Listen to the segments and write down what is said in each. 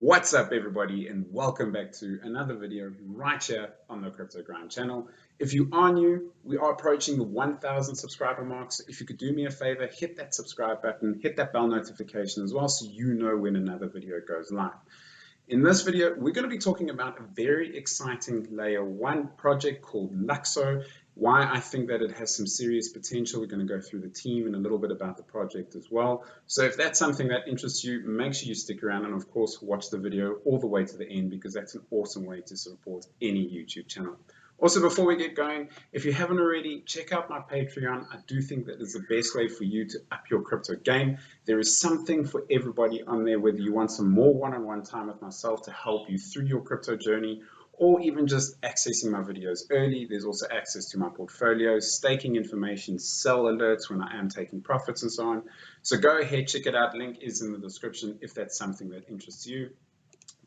What's up, everybody, and welcome back to another video right here on the Crypto Grind channel. If you are new, we are approaching the 1,000 subscriber mark, so if you could do me a favor, hit that subscribe button, hit that bell notification as well so you know when another video goes live. In this video, we're going to be talking about a very exciting layer 1 project called LUKSO, why I think that it has some serious potential. We're going to go through the team and a little bit about the project as well. So if that's something that interests you, make sure you stick around and of course watch the video all the way to the end, because that's an awesome way to support any YouTube channel. Also, before we get going, if you haven't already, check out my Patreon. I do think that is the best way for you to up your crypto game. There is something for everybody on there, whether you want some more one-on-one time with myself to help you through your crypto journey, or even just accessing my videos early. There's also access to my portfolio, staking information, sell alerts when I am taking profits and so on. So go ahead, check it out. Link is in the description if that's something that interests you.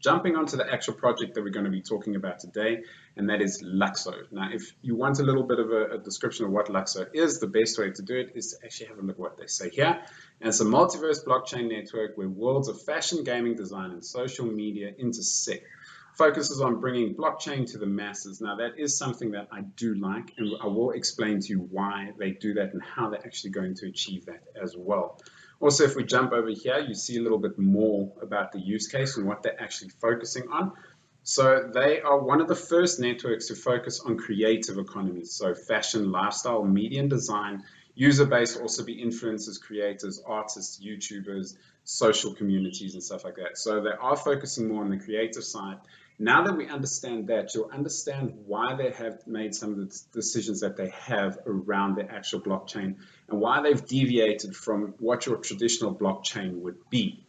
Jumping onto the actual project that we're going to be talking about today, and that is LUKSO. Now, if you want a little bit of a description of what LUKSO is, the best way to do it is to actually have a look at what they say here. And it's a multiverse blockchain network where worlds of fashion, gaming, design, and social media intersect. Focuses on bringing blockchain to the masses. Now, that is something that I do like, and I will explain to you why they do that and how they're actually going to achieve that as well. Also, if we jump over here, you see a little bit more about the use case and what they're actually focusing on. So they are one of the first networks to focus on creative economies. So fashion, lifestyle, media and design. User base will also be influencers, creators, artists, YouTubers, social communities and stuff like that. So they are focusing more on the creative side. Now that we understand that, you'll understand why they have made some of the decisions that they have around the actual blockchain and why they've deviated from what your traditional blockchain would be.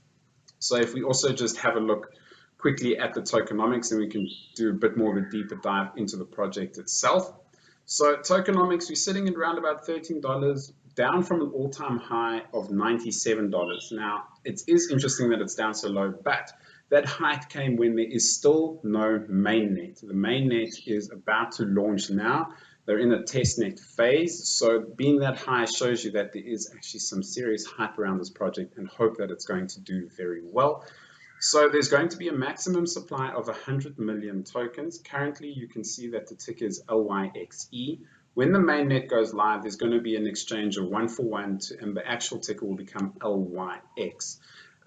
So if we also just have a look quickly at the tokenomics, and we can do a bit more of a deeper dive into the project itself. So tokenomics, we're sitting at around about $13, down from an all-time high of $97. Now, it is interesting that it's down so low, but that height came when there is still no mainnet. The mainnet is about to launch now. They're in a testnet phase. So being that high shows you that there is actually some serious hype around this project, and hope that it's going to do very well. So there's going to be a maximum supply of 100 million tokens. Currently, you can see that the ticker is LYXE. When the mainnet goes live, there's going to be an exchange of 1-for-1, and the actual ticker will become LYX.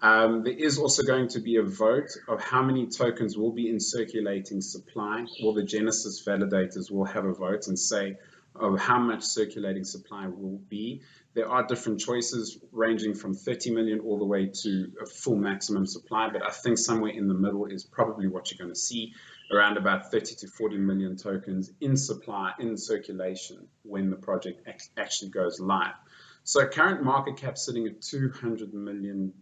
There is also going to be a vote of how many tokens will be in circulating supply. Well, the Genesis validators will have a vote and say of how much circulating supply will be. There are different choices ranging from 30 million all the way to a full maximum supply, but I think somewhere in the middle is probably what you're going to see, around about 30 to 40 million tokens in supply, in circulation, when the project actually goes live. So current market cap sitting at $200 million,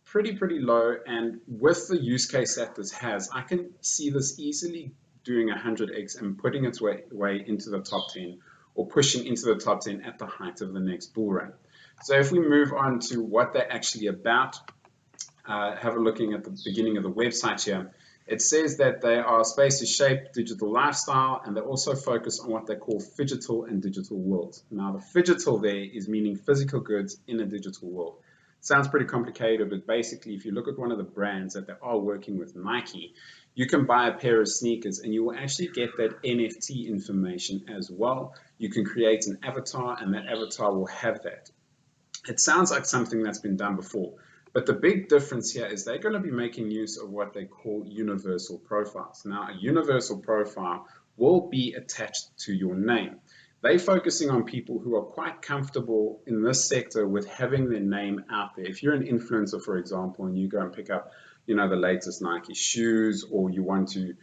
pretty low. And with the use case that this has, I can see this easily doing 100x and putting its way into the top 10, or pushing into the top 10 at the height of the next bull run. So if we move on to what they're actually about, have a looking at the beginning of the website here. It says that they are space to shape digital lifestyle, and they also focus on what they call phygital and digital worlds. Now, the phygital there is meaning physical goods in a digital world. Sounds pretty complicated, but basically, if you look at one of the brands that they are working with, Nike, you can buy a pair of sneakers and you will actually get that NFT information as well. You can create an avatar, and that avatar will have that. It sounds like something that's been done before. But the big difference here is they're going to be making use of what they call universal profiles. Now, a universal profile will be attached to your name. They're focusing on people who are quite comfortable in this sector with having their name out there. If you're an influencer, for example, and you go and pick up, the latest Nike shoes, or you want to,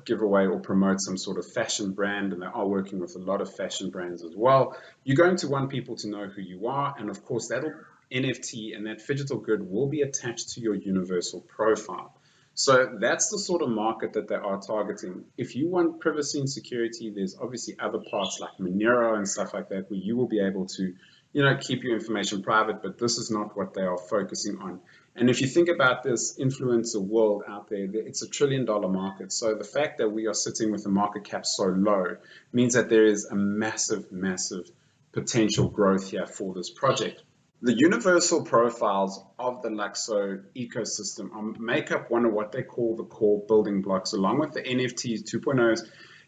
give away or promote some sort of fashion brand, and they are working with a lot of fashion brands as well, you're going to want people to know who you are, and of course that'll NFT and that phygital good will be attached to your universal profile. So that's the sort of market that they are targeting. If you want privacy and security, there's obviously other parts like Monero and stuff like that where you will be able to, keep your information private, but this is not what they are focusing on. And if you think about this influencer world out there, it's $1 trillion market. So the fact that we are sitting with a market cap so low means that there is a massive potential growth here for this project. The universal profiles of the Luxo ecosystem make up one of what they call the core building blocks, along with the NFTs 2.0s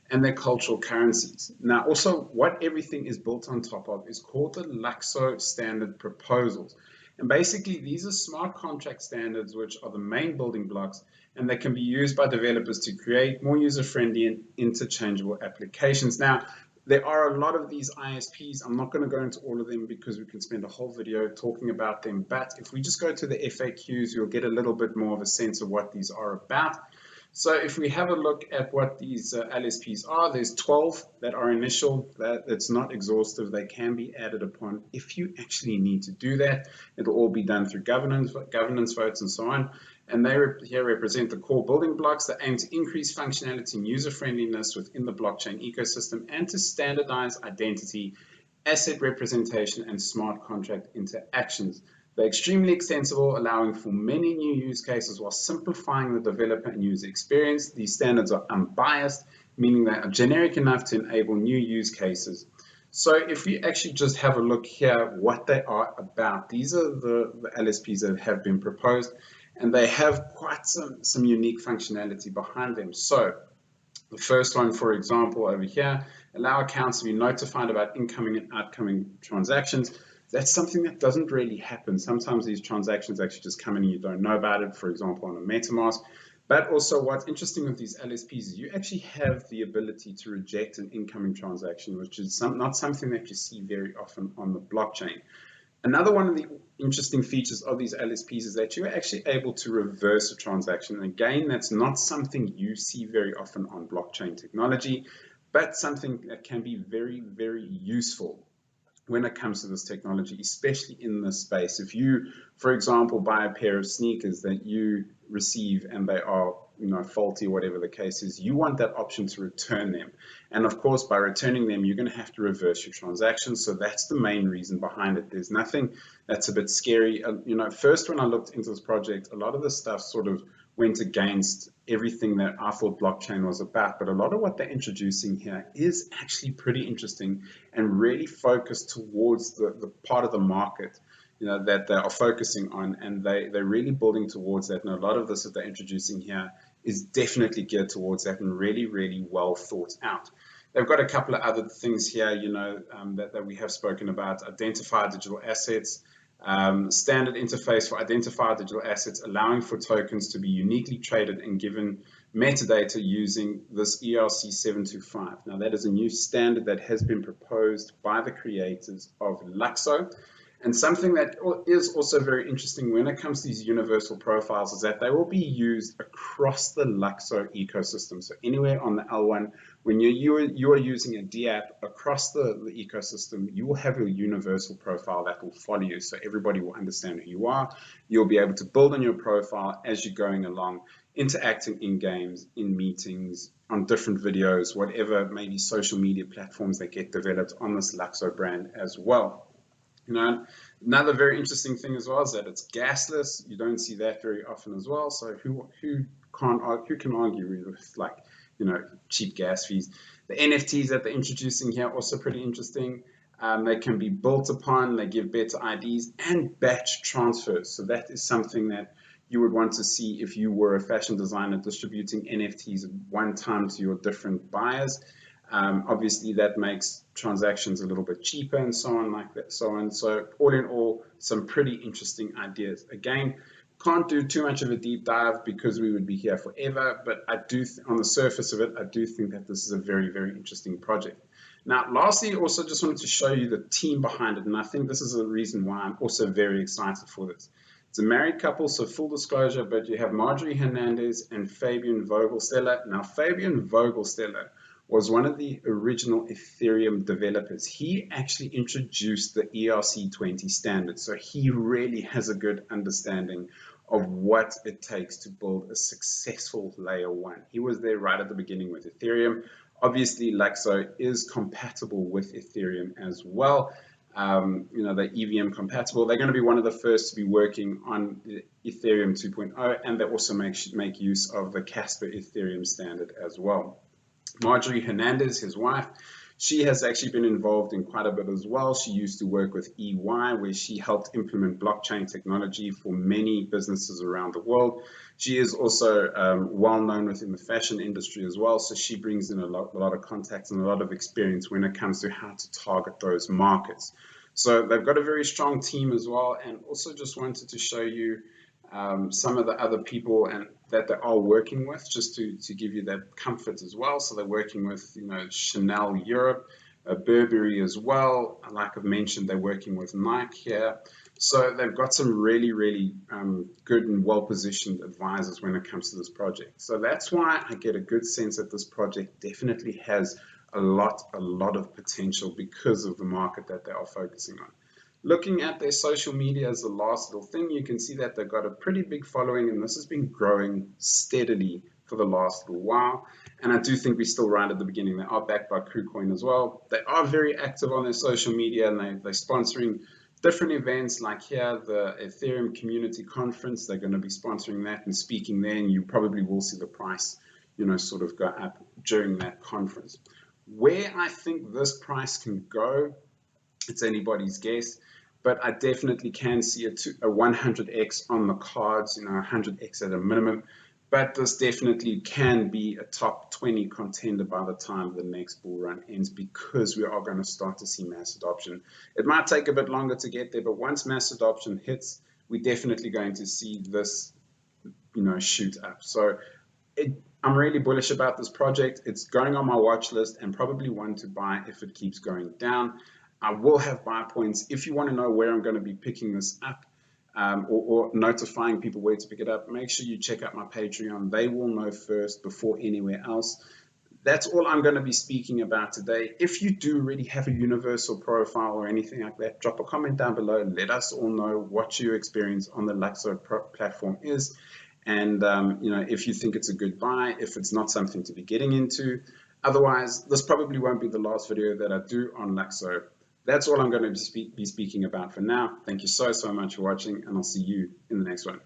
and their cultural currencies. Now, also what everything is built on top of is called the Luxo standard proposals. And basically, these are smart contract standards, which are the main building blocks, and they can be used by developers to create more user-friendly and interchangeable applications. Now, there are a lot of these ISPs. I'm not going to go into all of them because we can spend a whole video talking about them. But if we just go to the FAQs, you'll get a little bit more of a sense of what these are about. So if we have a look at what these LSPs are, there's 12 that are initial. That's not exhaustive. They can be added upon if you actually need to do that. It'll all be done through governance votes and so on. And they here represent the core building blocks that aim to increase functionality and user-friendliness within the blockchain ecosystem and to standardize identity, asset representation, and smart contract interactions. They're extremely extensible, allowing for many new use cases while simplifying the developer and user experience. These standards are unbiased, meaning they are generic enough to enable new use cases. So if we actually just have a look here, what they are about, these are the LSPs that have been proposed, and they have quite some unique functionality behind them. So the first one, for example, over here, allow accounts to be notified about incoming and outgoing transactions. That's something that doesn't really happen. Sometimes these transactions actually just come in and you don't know about it, for example, on a MetaMask. But also what's interesting with these LSPs is you actually have the ability to reject an incoming transaction, which is not something that you see very often on the blockchain. Another one of the interesting features of these LSPs is that you're actually able to reverse a transaction. And again, that's not something you see very often on blockchain technology, but something that can be very, very useful when it comes to this technology, especially in this space. If you, for example, buy a pair of sneakers that you receive and they are faulty, whatever the case is, you want that option to return them. And of course, by returning them, you're going to have to reverse your transactions. So that's the main reason behind it. There's nothing that's a bit scary. First, when I looked into this project, a lot of the stuff sort of went against everything that I thought blockchain was about. But a lot of what they're introducing here is actually pretty interesting and really focused towards the part of the market that they are focusing on, and they're really building towards that. And a lot of this that they're introducing here is definitely geared towards that and really, really well thought out. They've got a couple of other things here, that we have spoken about: identified digital assets, standard interface for identified digital assets, allowing for tokens to be uniquely traded and given metadata using this ERC 725. Now, that is a new standard that has been proposed by the creators of Luxo. And something that is also very interesting when it comes to these universal profiles is that they will be used across the Luxo ecosystem. So anywhere on the L1, when you are using a DApp across the ecosystem, you will have your universal profile that will follow you. So everybody will understand who you are. You'll be able to build on your profile as you're going along, interacting in games, in meetings, on different videos, whatever maybe social media platforms that get developed on this Luxo brand as well. Another very interesting thing as well is that it's gasless. You don't see that very often as well. So who can argue with cheap gas fees? The NFTs that they're introducing here are also pretty interesting. They can be built upon. They give better IDs and batch transfers. So that is something that you would want to see if you were a fashion designer distributing NFTs at one time to your different buyers. Obviously, that makes transactions a little bit cheaper and so on like that. So all in all, some pretty interesting ideas. Again, can't do too much of a deep dive because we would be here forever. But I do, on the surface of it, I do think that this is a very, very interesting project. Now, lastly, also just wanted to show you the team behind it. And I think this is the reason why I'm also very excited for this. It's a married couple, so full disclosure, but you have Marjorie Hernandez and Fabian Vogelsteller. Now, Fabian Vogelsteller was one of the original Ethereum developers. He actually introduced the ERC20 standard, so he really has a good understanding of what it takes to build a successful layer one. He was there right at the beginning with Ethereum. Obviously, Luxo is compatible with Ethereum as well. They're EVM compatible. They're going to be one of the first to be working on Ethereum 2.0, and they also make use of the Casper Ethereum standard as well. Marjorie Hernandez, his wife, She has actually been involved in quite a bit as well. She used to work with EY, where she helped implement blockchain technology for many businesses around the world. She is also well known within the fashion industry as well, so she brings in a lot of contacts and a lot of experience when it comes to how to target those markets. So they've got a very strong team as well, and also just wanted to show you some of the other people and that they are working with, just to give you that comfort as well. So they're working with, Chanel Europe, Burberry as well. Like I've mentioned, they're working with Nike here. So they've got some really, really good and well-positioned advisors when it comes to this project. So that's why I get a good sense that this project definitely has a lot of potential because of the market that they are focusing on. Looking at their social media as the last little thing, you can see that they've got a pretty big following, and this has been growing steadily for the last little while. And I do think we're still right at the beginning. They are backed by KuCoin as well. They are very active on their social media, and they're sponsoring different events like here, the Ethereum Community Conference. They're going to be sponsoring that and speaking there, and you probably will see the price, sort of go up during that conference. Where I think this price can go, it's anybody's guess, but I definitely can see a 100x on the cards, 100x at a minimum. But this definitely can be a top 20 contender by the time the next bull run ends, because we are going to start to see mass adoption. It might take a bit longer to get there, but once mass adoption hits, we're definitely going to see this, shoot up. So I'm really bullish about this project. It's going on my watch list and probably one to buy if it keeps going down. I will have buy points. If you want to know where I'm going to be picking this up, or notifying people where to pick it up, make sure you check out my Patreon. They will know first before anywhere else. That's all I'm going to be speaking about today. If you do really have a universal profile or anything like that, drop a comment down below. Let us all know what your experience on the LUKSO platform is. And, if you think it's a good buy, if it's not something to be getting into. Otherwise, this probably won't be the last video that I do on LUKSO. That's all I'm going to be speaking about for now. Thank you so much for watching, and I'll see you in the next one.